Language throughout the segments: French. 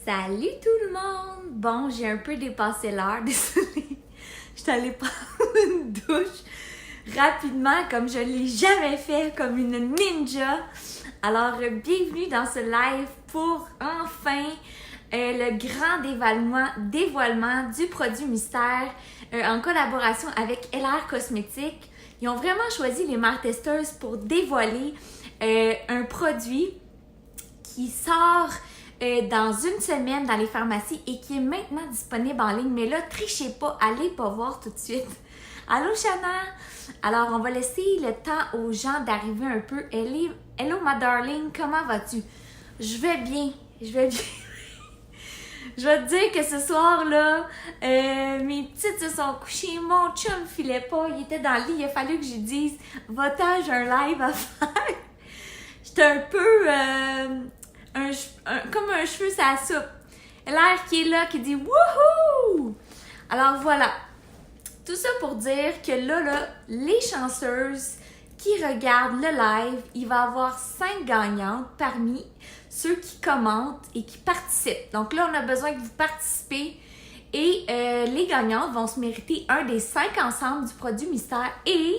Salut tout le monde! Bon, j'ai un peu dépassé l'heure, désolée. Je suis allée prendre une douche rapidement, comme je ne l'ai jamais fait, comme une ninja. Alors, bienvenue dans ce live pour enfin le grand dévoilement du produit mystère en collaboration avec LR Cosmétiques. Ils ont vraiment choisi les mères testeuses pour dévoiler un produit qui sort dans une semaine dans les pharmacies et qui est maintenant disponible en ligne. Mais là, trichez pas, allez pas voir tout de suite. Allô, Shana? Alors, on va laisser le temps aux gens d'arriver un peu. Hello, ma darling, comment vas-tu? Je vais bien. Je vais te dire que ce soir-là, mes petites se sont couchées, mon chum filait pas, il était dans le lit, il a fallu que je dise « Va-t'en, j'ai un live à faire! » J'étais un peu comme un cheveu sur la soupe. L'air qui est là, qui dit « Wouhou! » Alors voilà, tout ça pour dire que là, les chanceuses qui regardent le live, il va y avoir 5 gagnantes parmi ceux qui commentent et qui participent. Donc là, on a besoin que vous participez et les gagnantes vont se mériter un des 5 ensembles du produit mystère. Et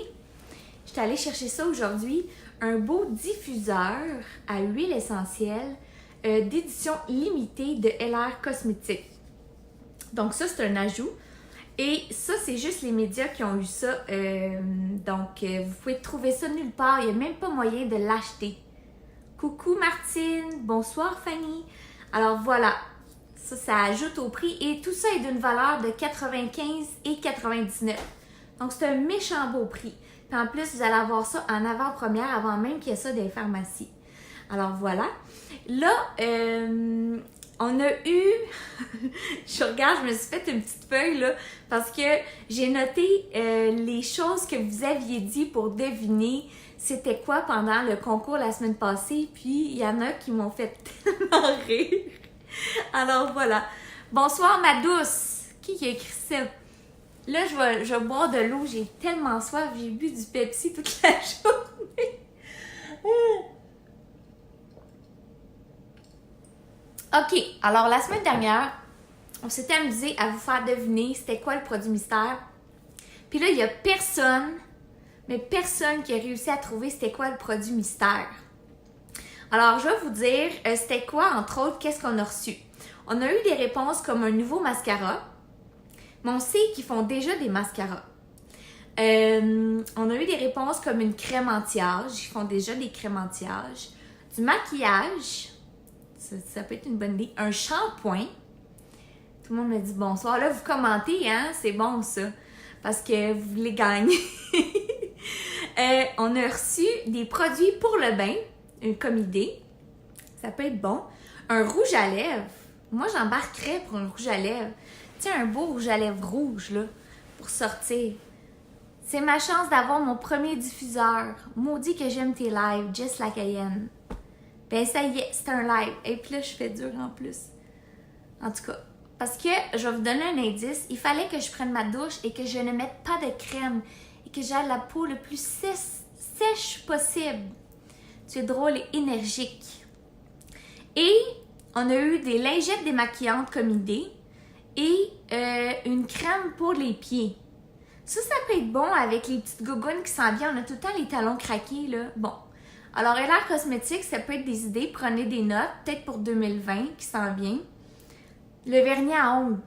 je suis allée chercher ça aujourd'hui, un beau diffuseur à huile essentielle d'édition limitée de LR Cosmétiques. Donc ça, c'est un ajout. Et ça, c'est juste les médias qui ont eu ça. Vous pouvez trouver ça nulle part. Il n'y a même pas moyen de l'acheter. Coucou Martine. Bonsoir Fanny. Alors voilà. Ça ajoute au prix. Et tout ça est d'une valeur de 95 et 99. Donc c'est un méchant beau prix. Puis en plus, vous allez avoir ça en avant-première avant même qu'il y ait ça dans les pharmacies. Alors voilà. Là, on a eu, je regarde, je me suis fait une petite feuille là, parce que j'ai noté les choses que vous aviez dit pour deviner c'était quoi pendant le concours la semaine passée, puis il y en a qui m'ont fait tellement rire. Alors voilà. Bonsoir ma douce. Qui a écrit ça? Là, je vais boire de l'eau, j'ai tellement soif, j'ai bu du Pepsi toute la journée. OK, alors la semaine dernière, on s'était amusé à vous faire deviner c'était quoi le produit mystère. Puis là, il n'y a personne qui a réussi à trouver c'était quoi le produit mystère. Alors, je vais vous dire c'était quoi, entre autres, qu'est-ce qu'on a reçu. On a eu des réponses comme un nouveau mascara, mais on sait qu'ils font déjà des mascaras. On a eu des réponses comme une crème anti-âge, ils font déjà des crèmes anti-âge, du maquillage. Ça peut être une bonne idée. Un shampoing. Tout le monde me dit bonsoir. Là, vous commentez, hein? C'est bon, ça. Parce que vous voulez gagner. On a reçu des produits pour le bain, comme idée. Ça peut être bon. Un rouge à lèvres. Moi, j'embarquerais pour un rouge à lèvres. Tiens, un beau rouge à lèvres rouge, là, pour sortir. C'est ma chance d'avoir mon premier diffuseur. Maudit que j'aime tes lives, just like I am. Ben ça y est, c'est un live. Et puis là, je fais dur en plus. En tout cas, parce que je vais vous donner un indice. Il fallait que je prenne ma douche et que je ne mette pas de crème et que j'aie la peau le plus sèche possible. Tu es drôle et énergique. Et on a eu des lingettes démaquillantes comme idée et une crème pour les pieds. Ça peut être bon avec les petites gougounes qui s'en viennent. On a tout le temps les talons craqués, là. Bon. Alors, LR Cosmétiques, ça peut être des idées. Prenez des notes, peut-être pour 2020 qui s'en vient. Le vernis à ongles.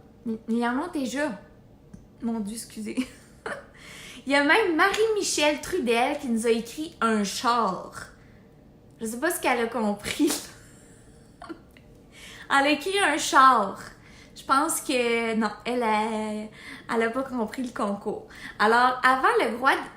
Il y en a déjà. Mon Dieu, excusez. Il y a même Marie-Michel Trudel qui nous a écrit un char. Je sais pas ce qu'elle a compris. Elle a écrit un char. Je pense que non, elle a pas compris le concours. Alors, avant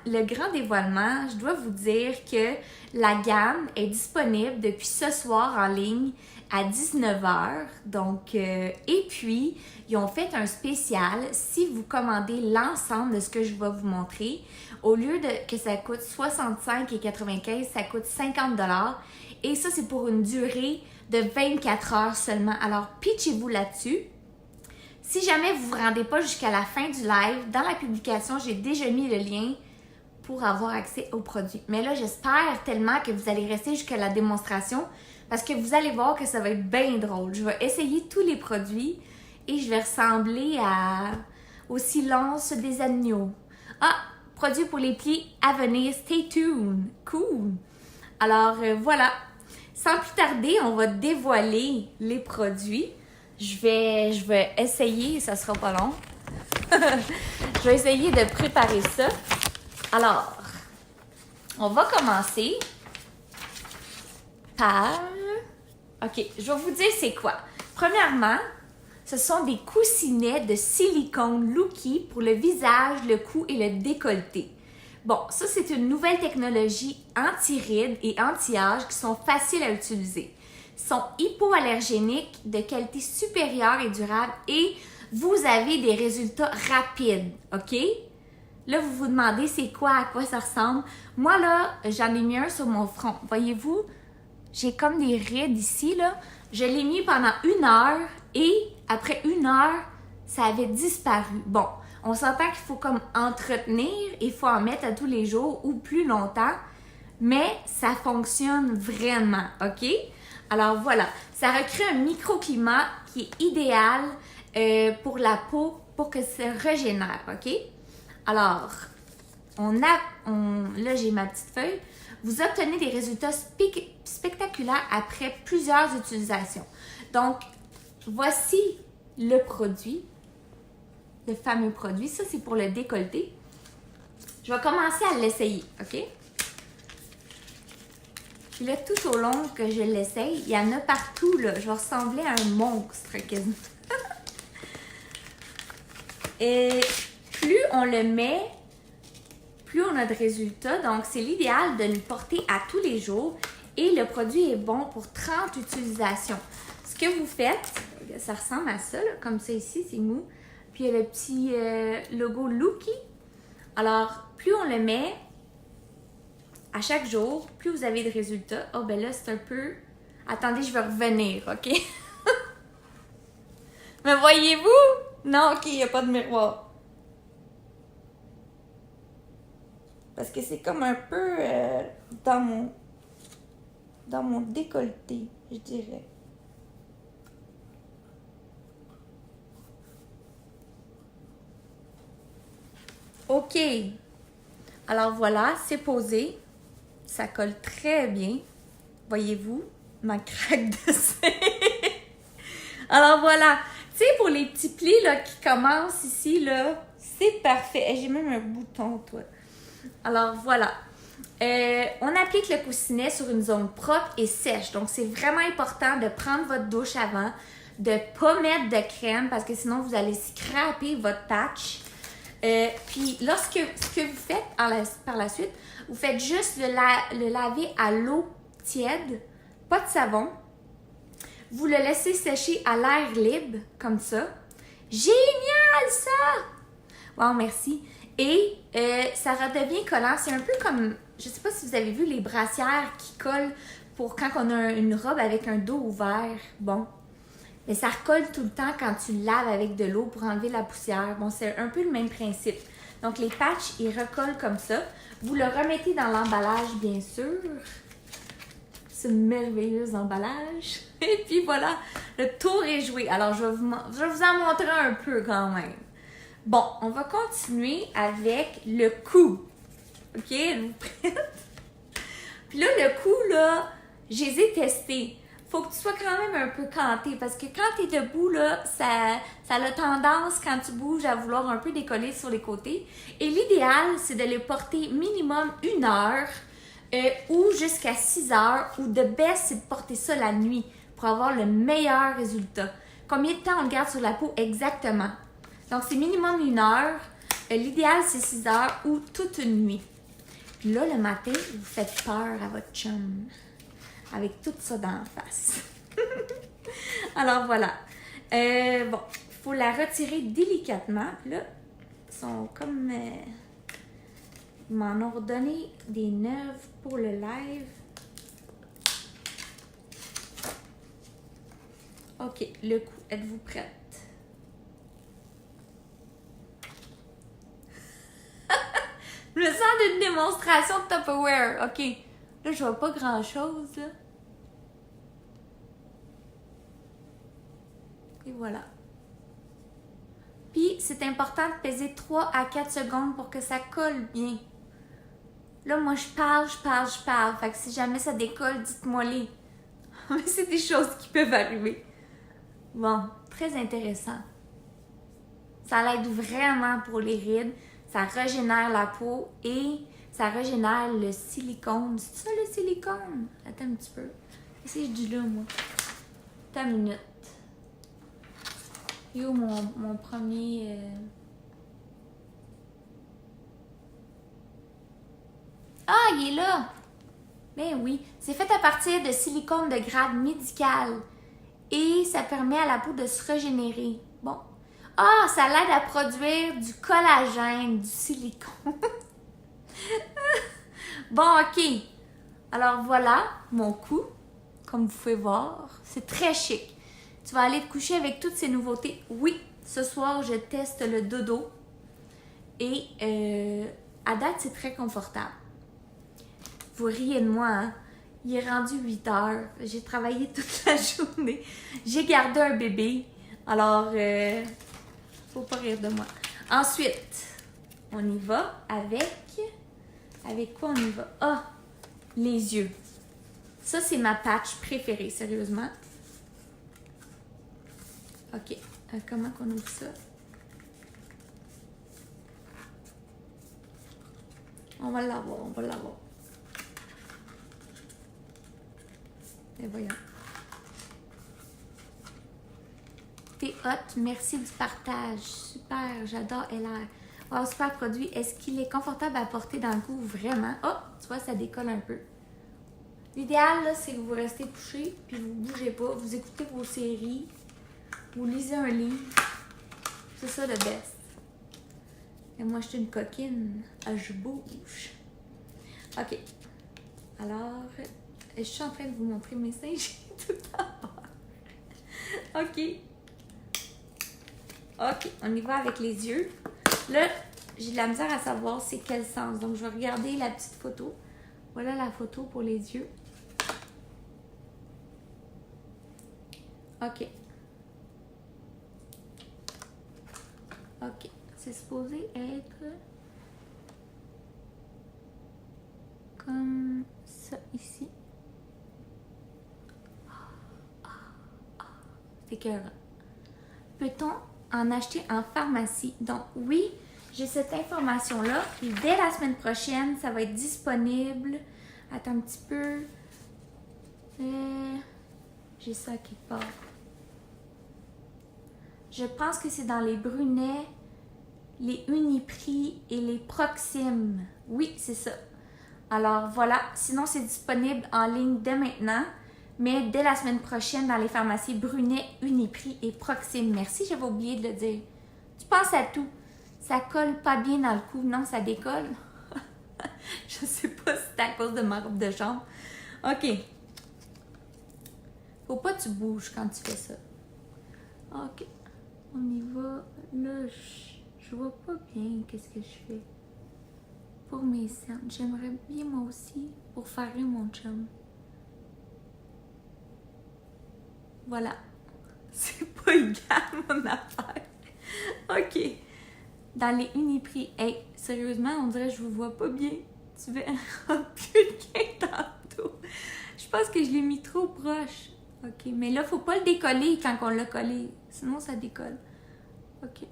le grand dévoilement, je dois vous dire que la gamme est disponible depuis ce soir en ligne à 19h. Donc, et puis, ils ont fait un spécial. Si vous commandez l'ensemble de ce que je vais vous montrer, au lieu que ça coûte 65,95, ça coûte 50$. Et ça, c'est pour une durée de 24 heures seulement. Alors, pitchez-vous là-dessus. Si jamais vous ne vous rendez pas jusqu'à la fin du live, dans la publication, j'ai déjà mis le lien pour avoir accès aux produits. Mais là, j'espère tellement que vous allez rester jusqu'à la démonstration Parce que vous allez voir que ça va être bien drôle. Je vais essayer tous les produits et je vais ressembler au silence des agneaux. Ah, produit pour les plis à venir, stay tuned. Cool. Alors voilà, sans plus tarder, on va dévoiler les produits. Je vais essayer, ça sera pas long. Je vais essayer de préparer ça. Alors, on va commencer par... OK, je vais vous dire c'est quoi. Premièrement, ce sont des coussinets de silicone Looky pour le visage, le cou et le décolleté. Bon, ça c'est une nouvelle technologie anti-rides et anti-âge qui sont faciles à utiliser. Ils sont hypoallergéniques, de qualité supérieure et durable et vous avez des résultats rapides, OK? Là, vous vous demandez c'est quoi, à quoi ça ressemble. Moi, là, j'en ai mis un sur mon front. Voyez-vous, j'ai comme des rides ici, là. Je l'ai mis pendant 1 heure et après 1 heure, ça avait disparu. Bon, on s'entend qu'il faut comme entretenir, il faut en mettre à tous les jours ou plus longtemps, mais ça fonctionne vraiment, OK? Alors voilà, ça recrée un microclimat qui est idéal pour la peau, pour que ça régénère, OK? Alors, là j'ai ma petite feuille. Vous obtenez des résultats spectaculaires après plusieurs utilisations. Donc, voici le produit, le fameux produit. Ça, c'est pour le décolleté. Je vais commencer à l'essayer, OK? Puis là, tout au long que je l'essaye, il y en a partout, là. Je vais ressembler à un monstre, quasiment. Et plus on le met, plus on a de résultats. Donc, c'est l'idéal de le porter à tous les jours. Et le produit est bon pour 30 utilisations. Ce que vous faites, ça ressemble à ça, là, comme ça ici, c'est mou. Puis, il y a le petit logo Looky. Alors, plus on le met à chaque jour, plus vous avez de résultats. Oh, ben là, c'est un peu... Attendez, je vais revenir, OK? Me voyez-vous? Non, OK, il n'y a pas de miroir. Parce que c'est comme un peu dans mon décolleté, je dirais. OK. Alors voilà, c'est posé. Ça colle très bien. Voyez-vous, ma craque de sein. Alors voilà. Tu sais, pour les petits plis là, qui commencent ici, là, c'est parfait. J'ai même un bouton, toi. Alors voilà. On applique le coussinet sur une zone propre et sèche. Donc, c'est vraiment important de prendre votre douche avant, de ne pas mettre de crème parce que sinon, vous allez scraper votre patch. Puis, ce que vous faites par la suite, vous faites juste le laver à l'eau tiède, pas de savon. Vous le laissez sécher à l'air libre, comme ça. Génial, ça! Wow, merci. Et ça redevient collant. C'est un peu comme, je ne sais pas si vous avez vu les brassières qui collent pour quand on a une robe avec un dos ouvert. Bon, mais ça recolle tout le temps quand tu le laves avec de l'eau pour enlever la poussière. Bon, c'est un peu le même principe. Donc, les patchs, ils recollent comme ça. Vous le remettez dans l'emballage, bien sûr. Ce merveilleux emballage. Et puis voilà, le tour est joué. Alors, je vais vous en montrer un peu quand même. Bon, on va continuer avec le cou. OK, êtes-vous prête? Puis là, le cou, là, je les ai testés. Faut que tu sois quand même un peu canté parce que quand tu es debout, là, ça a tendance, quand tu bouges, à vouloir un peu décoller sur les côtés. Et l'idéal, c'est de les porter minimum 1 heure ou jusqu'à 6 heures. Ou de best, c'est de porter ça la nuit pour avoir le meilleur résultat. Combien de temps on le garde sur la peau exactement? Donc, c'est minimum 1 heure. L'idéal, c'est 6 heures ou toute une nuit. Puis là, le matin, vous faites peur à votre chum. Avec tout ça dans la face. Alors, voilà. Bon, il faut la retirer délicatement. Là, ils sont comme... ils m'en ont redonné des neuves pour le live. OK, le coup. Êtes-vous prête? Je me sens d'une démonstration de Tupperware. OK. Là, je vois pas grand-chose, là. Et voilà. Puis, c'est important de peser 3 à 4 secondes pour que ça colle bien. Là, moi, je parle. Fait que si jamais ça décolle, dites-moi-les. Mais c'est des choses qui peuvent arriver. Bon, très intéressant. Ça l'aide vraiment pour les rides. Ça régénère la peau et ça régénère le silicone. C'est ça le silicone? Attends un petit peu. Qu'est-ce que je dis là, moi? Attends une minute. Yo, mon premier... Ah, il est là! Ben oui, c'est fait à partir de silicone de grade médical. Et ça permet à la peau de se régénérer. Bon. Ah, ça l'aide à produire du collagène, du silicone. Bon, ok. Alors voilà mon cou, comme vous pouvez voir. C'est très chic. Tu vas aller te coucher avec toutes ces nouveautés. Oui, ce soir, je teste le dodo. Et à date, c'est très confortable. Vous riez de moi, hein? Il est rendu 8 heures. J'ai travaillé toute la journée. J'ai gardé un bébé. Alors, faut pas rire de moi. Ensuite, on y va avec... Avec quoi on y va? Ah, les yeux. Ça, c'est ma patch préférée, sérieusement. OK. Comment qu'on ouvre ça? On va l'avoir. Et voyons. T'es hot, merci du partage. Super, j'adore LR. Wow, super produit. Est-ce qu'il est confortable à porter dans le cou? Vraiment? Oh, tu vois, ça décolle un peu. L'idéal, là, c'est que vous restez couché, puis vous bougez pas. Vous écoutez vos séries. Vous lisez un livre. C'est ça le best. Et moi, je suis une coquine. Ah, je bouge. OK. Alors, je suis en train de vous montrer mes seins. J'ai tout à voir. OK. OK, on y va avec les yeux. Là, j'ai de la misère à savoir c'est quel sens. Donc, je vais regarder la petite photo. Voilà la photo pour les yeux. OK. OK. C'est supposé être comme ça ici. C'est écœurant. Peut-on en acheter en pharmacie? Donc, oui, j'ai cette information-là. Et dès la semaine prochaine, ça va être disponible. Attends un petit peu. J'ai ça quelque part. Je pense que c'est dans les Brunet, les Uniprix et les Proxim. Oui, c'est ça. Alors, voilà. Sinon, c'est disponible en ligne dès maintenant. Mais dès la semaine prochaine, dans les pharmacies Brunet, Uniprix et Proxim. Merci, j'avais oublié de le dire. Tu penses à tout. Ça colle pas bien dans le cou. Non, ça décolle. Je sais pas si c'est à cause de ma robe de chambre. OK. Faut pas que tu bouges quand tu fais ça. OK. On y va. Là, je vois pas bien qu'est-ce que je fais. Pour mes cernes. J'aimerais bien moi aussi pour faire rire mon chum. Voilà. C'est pas égal, mon affaire. OK. Dans les Uniprix. Hey, sérieusement, on dirait que je vous vois pas bien. Tu verras plus bien tantôt. Je pense que je l'ai mis trop proche. OK. Mais là, faut pas le décoller quand on l'a collé. Sinon, ça décolle. OK.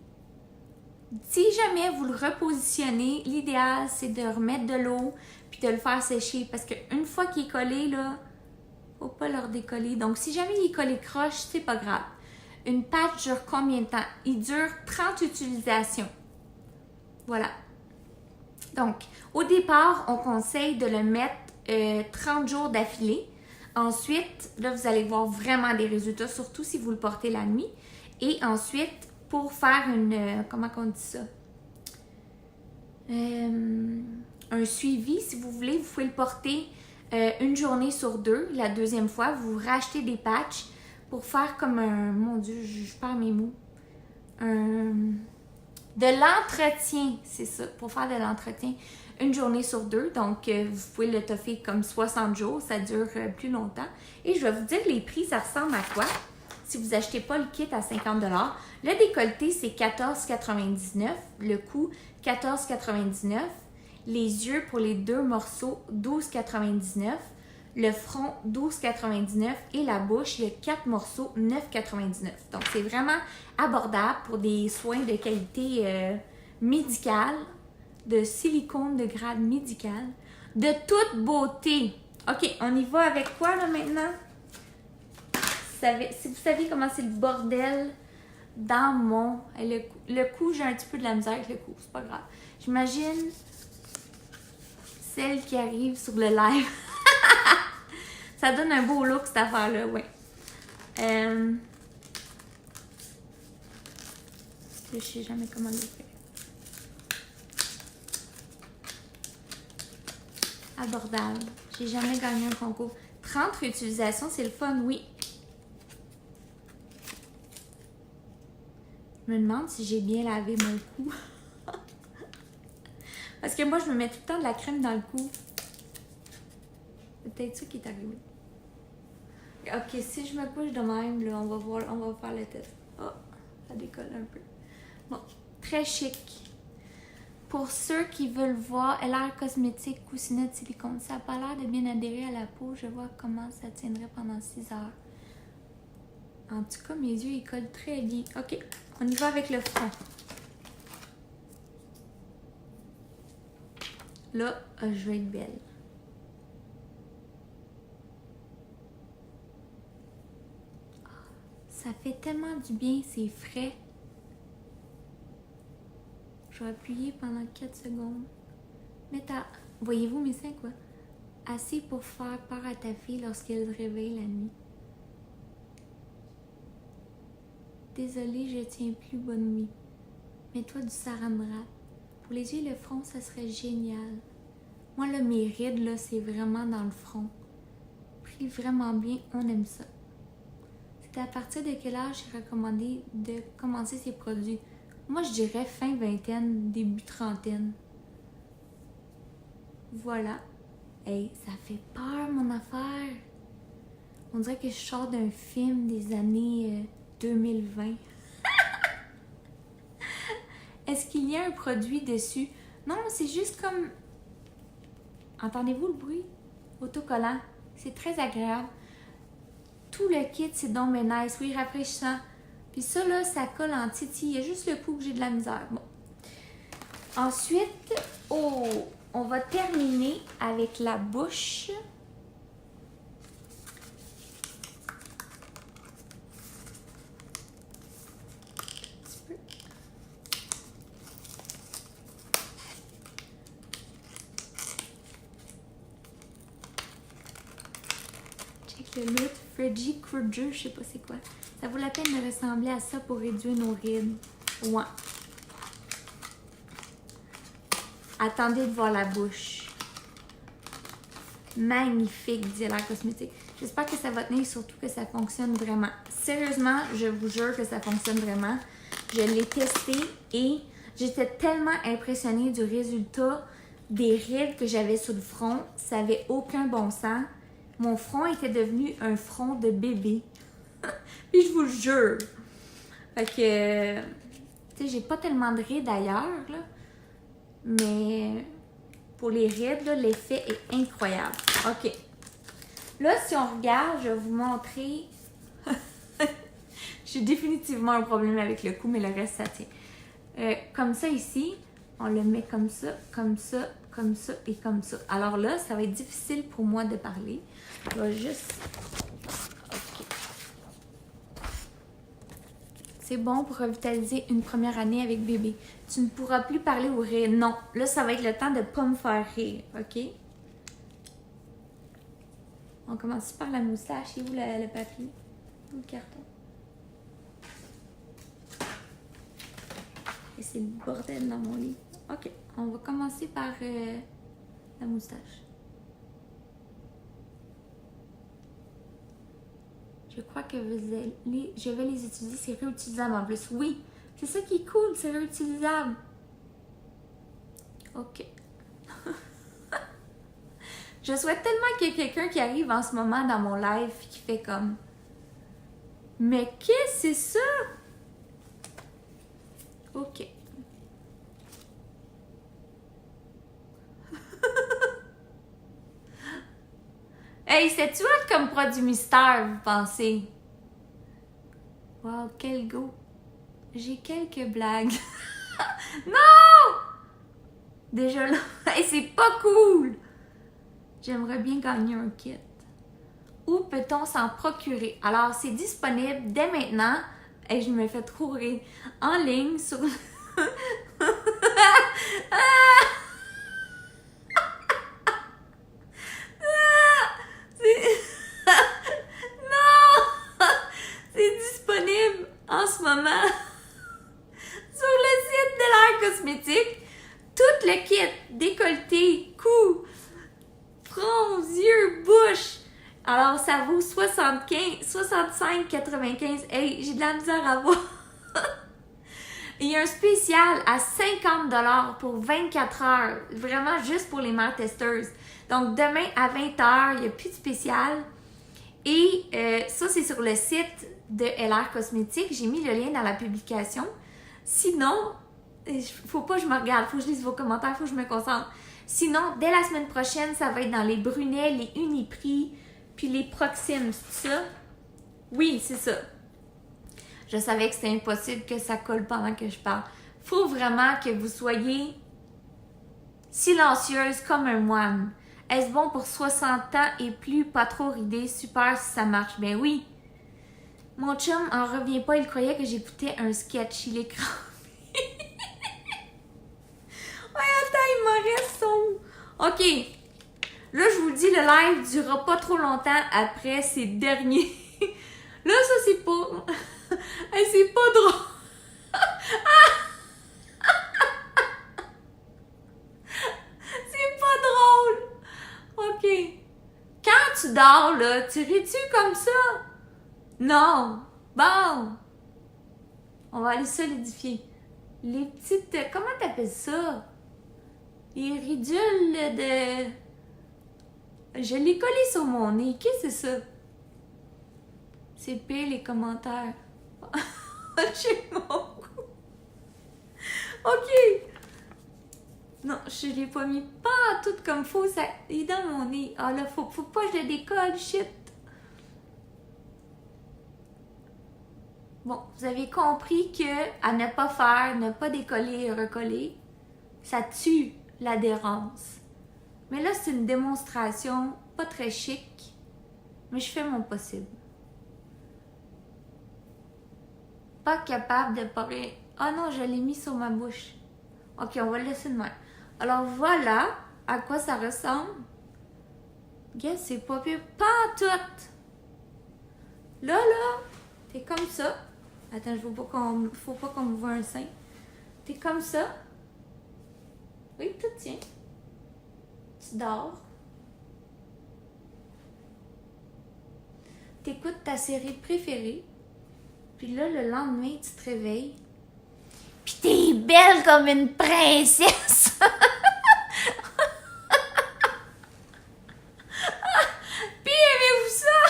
Si jamais vous le repositionnez, l'idéal, c'est de remettre de l'eau puis de le faire sécher. Parce qu'une fois qu'il est collé, là, faut pas le redécoller. Donc, si jamais il est collé croche, c'est pas grave. Une patch dure combien de temps? Il dure 30 utilisations. Voilà. Donc, au départ, on conseille de le mettre 30 jours d'affilée. Ensuite, là, vous allez voir vraiment des résultats, surtout si vous le portez la nuit. Et ensuite, pour faire une... comment on dit ça? Un suivi, si vous voulez, vous pouvez le porter une journée sur 2. La deuxième fois, vous rachetez des patchs pour faire comme un... Mon Dieu, je perds mes mots. De l'entretien, c'est ça, pour faire de l'entretien une journée sur 2. Donc, vous pouvez le toffer comme 60 jours, ça dure plus longtemps. Et je vais vous dire les prix, ça ressemble à quoi? si vous achetez pas le kit à 50 $. Le décolleté, c'est 14,99 $. Le cou, 14,99 $. Les yeux pour les 2 morceaux, 12,99 $. Le front, 12,99 $. Et la bouche, il y a 4 morceaux, 9,99 $. Donc, c'est vraiment abordable pour des soins de qualité médicale, de silicone de grade médical, de toute beauté. OK, on y va avec quoi là maintenant? Si vous savez comment c'est le bordel dans mon... Le cou, j'ai un petit peu de la misère avec le cou, c'est pas grave. J'imagine celle qui arrive sur le live. Ça donne un beau look cette affaire-là, ouais. Je sais jamais comment le faire. Abordable. J'ai jamais gagné un concours. 30 réutilisations, c'est le fun, oui. Je me demande si j'ai bien lavé mon cou. Parce que moi, je me mets tout le temps de la crème dans le cou. C'est peut-être ça qui est arrivé. Ok, si je me couche de même, là, on va faire le test. Oh, ça décolle un peu. Bon, très chic. Pour ceux qui veulent voir LR Cosmétique coussinette silicone, ça n'a pas l'air de bien adhérer à la peau. Je vois comment ça tiendrait pendant 6 heures. En tout cas, mes yeux, ils collent très bien. Ok, on y va avec le front. Là, je vais être belle. Ça fait tellement du bien, c'est frais. Je vais appuyer pendant 4 secondes. Voyez-vous mes seins, quoi? Assez pour faire peur à ta fille lorsqu'elle se réveille la nuit. Désolée, je tiens plus, bonne nuit. Mets-toi du saran wrap. Pour les yeux et le front, ça serait génial. Moi, là, mes rides, là, c'est vraiment dans le front. Pris vraiment bien, on aime ça. C'est à partir de quel âge c'est recommandé de commencer ces produits? Moi, je dirais fin vingtaine, début trentaine. Voilà. Hey, ça fait peur, mon affaire. On dirait que je sors d'un film des années 2020. Est-ce qu'il y a un produit dessus? Non, c'est juste comme... Entendez-vous le bruit? Autocollant. C'est très agréable. Tout le kit, c'est donc bien nice. Oui, rafraîchissant. Puis ça, là, ça colle en titi. Il y a juste le cou que j'ai de la misère. Bon. Ensuite, on va terminer avec la bouche. Le look Freddy Krueger, je sais pas c'est quoi. Ça vaut la peine de ressembler à ça pour réduire nos rides. Ouais. Attendez de voir la bouche. Magnifique, dit LR Cosmétique. J'espère que ça va tenir, surtout que ça fonctionne vraiment. Sérieusement, je vous jure que ça fonctionne vraiment. Je l'ai testé et j'étais tellement impressionnée du résultat des rides que j'avais sur le front. Ça n'avait aucun bon sens. Mon front était devenu un front de bébé. Puis je vous le jure. Fait que, tu sais, j'ai pas tellement de rides ailleurs, là. Mais pour les rides, l'effet est incroyable. OK. Là, si on regarde, je vais vous montrer. J'ai définitivement un problème avec le cou, mais le reste, ça tient. Comme ça ici, on le met comme ça, comme ça, comme ça et comme ça. Alors là, ça va être difficile pour moi de parler. Je vais juste... OK. C'est bon pour revitaliser une première année avec bébé. Tu ne pourras plus parler ou rire. Non. Là, ça va être le temps de ne pas me faire rire. OK? On commence par la moustache. Et où le papier? Où le carton? Et c'est le bordel dans mon lit. OK. On va commencer par la moustache. Je crois que je vais les utiliser. C'est réutilisable en plus. Oui, c'est ça qui est cool. C'est réutilisable. OK. Je souhaite tellement qu'il y ait quelqu'un qui arrive en ce moment dans mon live qui fait comme... Mais qu'est-ce que c'est ça? OK. Hey, c'est-tu hot comme produit mystère, vous pensez? Wow, quel go! J'ai quelques blagues. Non! Déjà là, hey, c'est pas cool! J'aimerais bien gagner un kit. Où peut-on s'en procurer? Alors, c'est disponible dès maintenant. Et je me fais trop rire. En ligne sur... Non! C'est disponible en ce moment sur le site de l'Air Cosmétique. Tout le kit, décolleté, cou, front, yeux, bouche. Alors, ça vaut 65,95. Hey, j'ai de la misère à voir. Il y a un spécial à 50$ pour 24 heures. Vraiment juste pour les mères testeuses. Donc, demain à 20h, il n'y a plus de spécial. Et ça, c'est sur le site de LR Cosmétique. J'ai mis le lien dans la publication. Sinon, faut pas que je me regarde, faut que je lise vos commentaires, faut que je me concentre. Sinon, dès la semaine prochaine, ça va être dans les Brunets, les Uniprix, puis les Proximes, c'est ça? Oui, c'est ça. Je savais que c'était impossible que ça colle pendant que je parle. Faut vraiment que vous soyez silencieuse comme un moine. Est-ce bon pour 60 ans et plus, pas trop ridé, super si ça marche? Ben oui. Mon chum en revient pas, il croyait que j'écoutais un sketch, il est crampé. Ouais, attends, il m'en reste son... OK. Là, je vous dis, le live durera pas trop longtemps après ces derniers. Là, ça, c'est pas... Hey, c'est pas drôle. C'est pas drôle. OK. Quand tu dors, là, tu ris-tu comme ça? Non. Bon. On va aller solidifier. Les petites... Comment t'appelles ça? Les ridules de... Je l'ai collé sur mon nez. Qu'est-ce que c'est ça? C'est pire les commentaires. J'ai mon goût. OK. Non, je l'ai pas mis pas tout comme faut. Ça est dans mon nez. Ah là, faut pas que je le décolle. Shit. Bon, vous avez compris que à ne pas faire, ne pas décoller et recoller, ça tue l'adhérence. Mais là, c'est une démonstration pas très chic, mais je fais mon possible. Pas capable de parler. Ah non, je l'ai mis sur ma bouche. OK, on va le laisser de même. Alors voilà à quoi ça ressemble. Guess, c'est pas pire. Pas tout. Là, t'es comme ça. Attends, faut pas qu'on me voit un sein. T'es comme ça. Oui, tout tient. Tu dors. T'écoutes ta série préférée. Puis là, le lendemain, tu te réveilles. Puis t'es belle comme une princesse. Puis aimez-vous ça?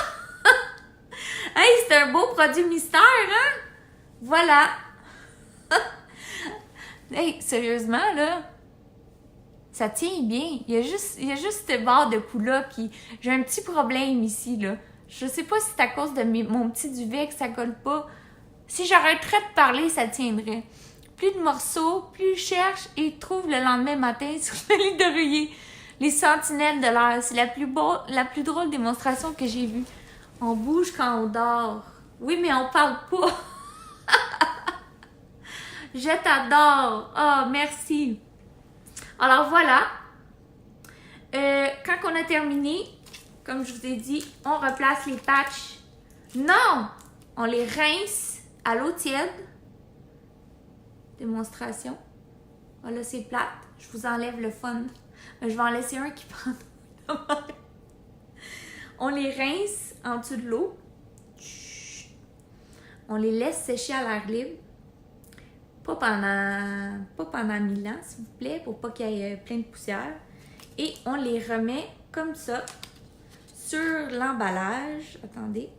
Hey, c'est un beau produit mystère, hein? Voilà. Hey, sérieusement, là, ça tient bien. Il y a juste cette barre de cou-là qui... J'ai un petit problème ici, là. Je sais pas si c'est à cause de mon petit duvet que ça colle pas. Si j'arrêterais de parler, ça tiendrait. Plus de morceaux, plus je cherche et trouve le lendemain matin sur le lit d'oreiller. Les sentinelles de l'air. C'est la plus drôle démonstration que j'ai vue. On bouge quand on dort. Oui, mais on parle pas. Je t'adore. Oh, merci. Alors voilà. Quand on a terminé, comme je vous ai dit, on replace les patchs. Non! On les rince à l'eau tiède. Démonstration. Voilà, c'est plate. Je vous enlève le fun. Je vais en laisser un qui prend. On les rince en dessous de l'eau. On les laisse sécher à l'air libre. Pas pendant 1000 ans, s'il vous plaît, pour pas qu'il y ait plein de poussière. Et on les remet comme ça sur l'emballage. Attendez,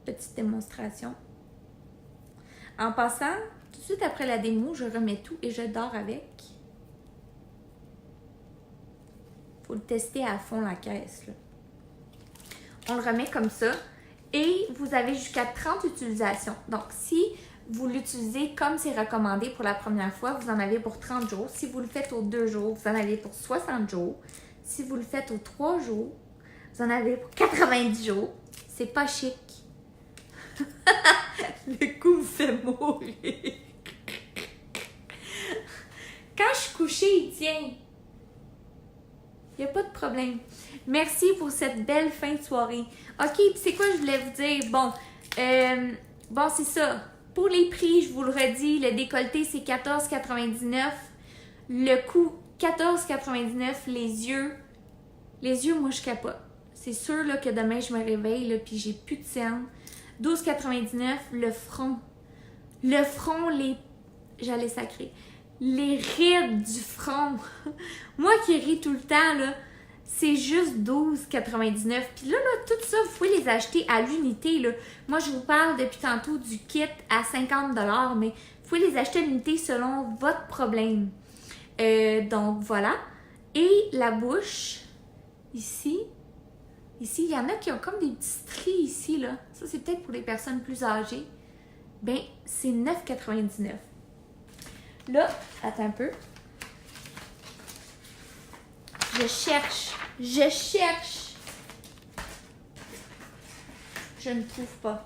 petite démonstration. En passant, tout de suite après la démo, je remets tout et je dors avec. Faut le tester à fond la caisse, là. On le remet comme ça. Et vous avez jusqu'à 30 utilisations. Donc, si vous l'utilisez comme c'est recommandé pour la première fois, vous en avez pour 30 jours. Si vous le faites aux 2 jours, vous en avez pour 60 jours. Si vous le faites aux 3 jours, vous en avez pour 90 jours. C'est pas chic. Le coup me fait mourir. Quand je suis couchée, il tient. Il n'y a pas de problème. Merci pour cette belle fin de soirée. OK, puis c'est quoi je voulais vous dire? Bon, c'est ça. Pour les prix, je vous le redis, le décolleté, c'est 14,99. Le coût, 14,99. Les yeux, moi, je capote. C'est sûr là, que demain, je me réveille, là, puis j'ai plus de cernes. 12,99. Le front, j'allais sacrer. Les rides du front. Moi qui ris tout le temps, là, c'est juste 12,99. Puis là, tout ça, vous pouvez les acheter à l'unité, là. Moi, je vous parle depuis tantôt du kit à 50 $, mais vous pouvez les acheter à l'unité selon votre problème. Donc, voilà. Et la bouche, ici, il y en a qui ont comme des petits stries ici, là. Ça, c'est peut-être pour les personnes plus âgées. Ben, c'est 9,99. Là, attends un peu. Je cherche. Je ne trouve pas.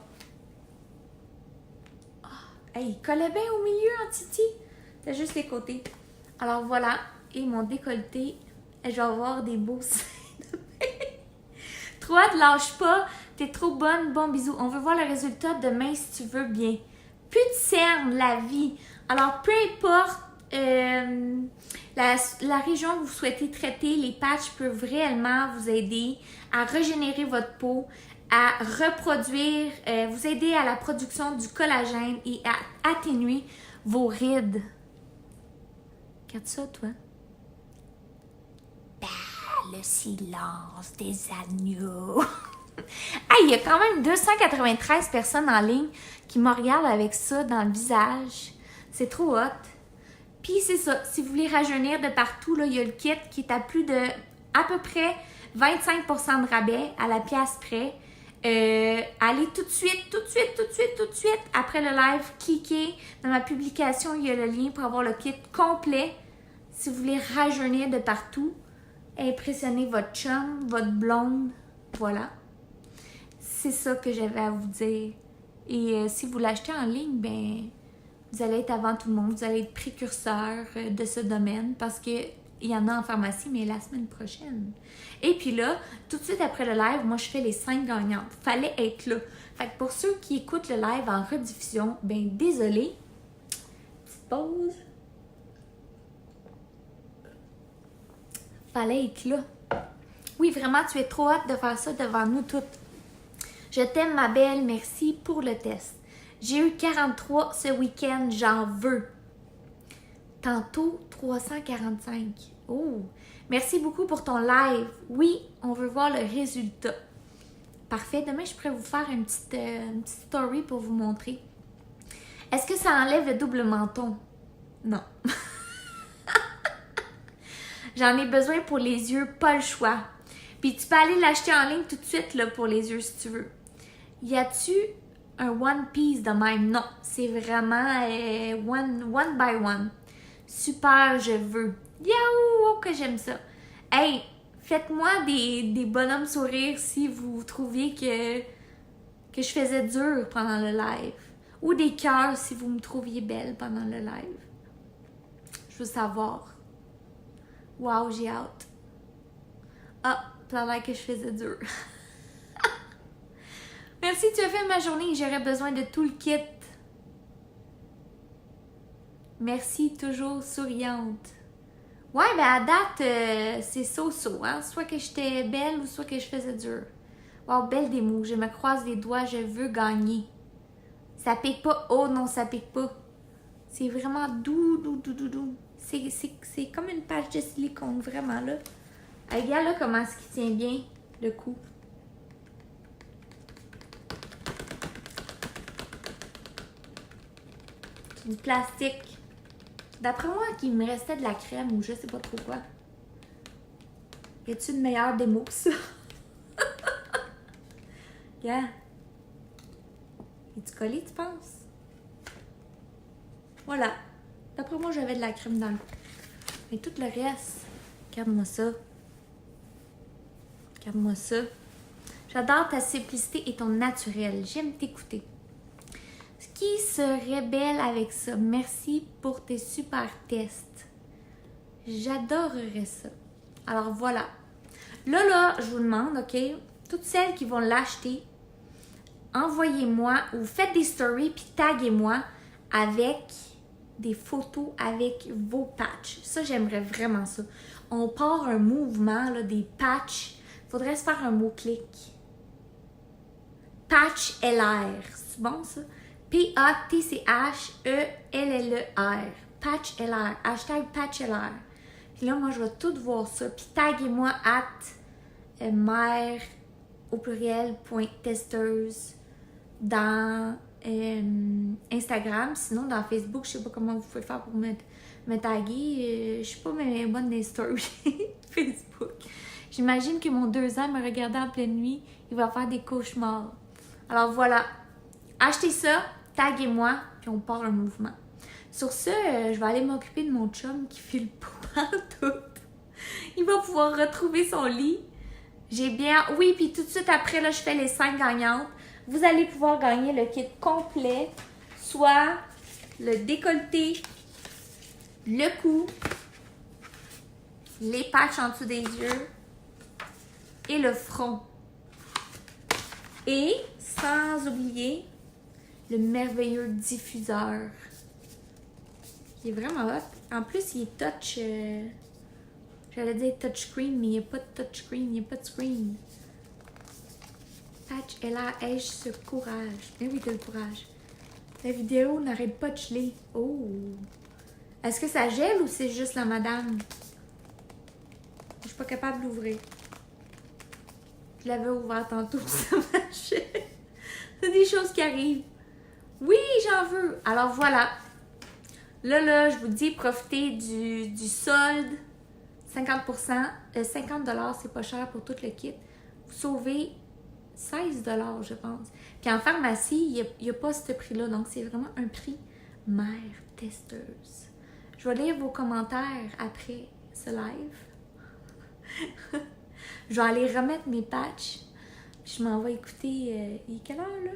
Oh, hey, il collait bien au milieu en titi. C'est juste les côtés. Alors voilà. Et mon décolleté. Je vais avoir des beaux seins demain. Trop hâte, lâche pas. T'es trop bonne. Bon bisous. On veut voir le résultat demain si tu veux bien. Plus de cernes, la vie. Alors, peu importe la région que vous souhaitez traiter, les patchs peuvent réellement vous aider à régénérer votre peau, à reproduire, vous aider à la production du collagène et à atténuer vos rides. Regarde ça, toi. Bah, le silence des agneaux. Hey, il y a quand même 293 personnes en ligne qui me regardent avec ça dans le visage. C'est trop hot. Puis c'est ça, si vous voulez rajeunir de partout, là, il y a le kit qui est à plus de, à peu près 25% de rabais à la pièce près. Allez tout de suite, après le live, cliquez dans ma publication, il y a le lien pour avoir le kit complet. Si vous voulez rajeunir de partout, impressionner votre chum, votre blonde, voilà. C'est ça que j'avais à vous dire. Et si vous l'achetez en ligne, ben vous allez être avant tout le monde, vous allez être précurseur de ce domaine parce qu'il y en a en pharmacie, mais la semaine prochaine. Et puis là, tout de suite après le live, moi je fais les 5 gagnantes. Fallait être là. Fait que pour ceux qui écoutent le live en rediffusion, ben désolé. Petite pause. Fallait être là. Oui, vraiment, tu es trop hâte de faire ça devant nous toutes. Je t'aime, ma belle. Merci pour le test. J'ai eu 43 ce week-end. J'en veux. Tantôt, 345. Oh! Merci beaucoup pour ton live. Oui, on veut voir le résultat. Parfait. Demain, je pourrais vous faire une petite story pour vous montrer. Est-ce que ça enlève le double menton? Non. J'en ai besoin pour les yeux, pas le choix. Puis tu peux aller l'acheter en ligne tout de suite là, pour les yeux si tu veux. Y a-tu un one piece de même? Non, c'est vraiment one by one. Super, je veux. Yaouh, que j'aime ça. Hey, faites-moi des bonhommes sourires si vous trouviez que je faisais dur pendant le live. Ou des cœurs si vous me trouviez belle pendant le live. Je veux savoir. Wow, j'ai hâte. Ah, ça a l'air que je faisais dur. Merci, tu as fait ma journée et j'aurais besoin de tout le kit. Merci, toujours souriante. Ouais, ben à date, c'est so-so, hein? Soit que j'étais belle ou soit que je faisais dur. Wow, belle démo. Je me croise les doigts, je veux gagner. Ça pique pas. Oh non, ça pique pas. C'est vraiment doux. C'est comme une page de silicone, vraiment, là. Regarde, là, comment est-ce qu'il tient bien, le cou. du plastique. D'après moi, qu'il me restait de la crème ou je sais pas trop quoi. Y a-t-il une meilleure démo que ça? Yeah. Es-tu collé, tu penses? Voilà. D'après moi, j'avais de la crème dans le cou. Mais tout le reste, regarde-moi ça. Regarde-moi ça. J'adore ta simplicité et ton naturel. J'aime t'écouter. Qui serait belle avec ça? Merci pour tes super tests. J'adorerais ça. Alors voilà. Là, je vous demande, OK, toutes celles qui vont l'acheter, envoyez-moi ou faites des stories puis taguez-moi avec des photos avec vos patchs. Ça, j'aimerais vraiment ça. On part un mouvement, là, des patchs. Faudrait se faire un mot-clic. Patch LR. C'est bon, ça? P-A-T-C-H-E-L-L-E-R. Patch LR. Hashtag Patch LR. Puis là, moi, je vais tout voir ça. Puis taguez-moi mère au pluriel .testeuse dans Instagram. Sinon, dans Facebook, je sais pas comment vous pouvez faire pour me taguer. Je suis pas bonne des stories Facebook. J'imagine que mon 2 ans me regardait en pleine nuit. Il va faire des cauchemars. Alors voilà. Achetez ça, taguez-moi, puis on part un mouvement. Sur ce, je vais aller m'occuper de mon chum qui file pas tout. Il va pouvoir retrouver son lit. J'ai bien... Oui, puis tout de suite après, là, je fais les 5 gagnantes. Vous allez pouvoir gagner le kit complet, soit le décolleté, le cou, les patchs en dessous des yeux et le front. Et, sans oublier, le merveilleux diffuseur. Il est vraiment hot. En plus, il est touch... J'allais dire touchscreen, mais il n'y a pas de touchscreen, il n'y a pas de screen. Patch, ai-je ce courage? Mais oui, t'as le courage. La vidéo n'arrête pas de geler. Oh! Est-ce que ça gèle ou c'est juste la madame? Je suis pas capable d'ouvrir. Je l'avais ouvert tantôt, ça marchait. C'est des choses qui arrivent. Oui, j'en veux. Alors voilà. Là, je vous dis, profitez du solde. 50%. 50$, c'est pas cher pour tout le kit. Vous sauvez 16$, je pense. Puis en pharmacie, il n'y a pas ce prix-là. Donc, c'est vraiment un prix mère testeuse. Je vais lire vos commentaires après ce live. Je vais aller remettre mes patchs. Puis je m'en vais écouter... il est quelle heure, là?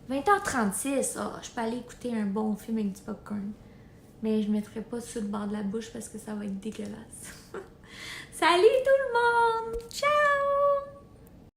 20h36. Oh, je peux aller écouter un bon film avec du popcorn. Mais je ne mettrai pas sur le bord de la bouche parce que ça va être dégueulasse. Salut tout le monde! Ciao!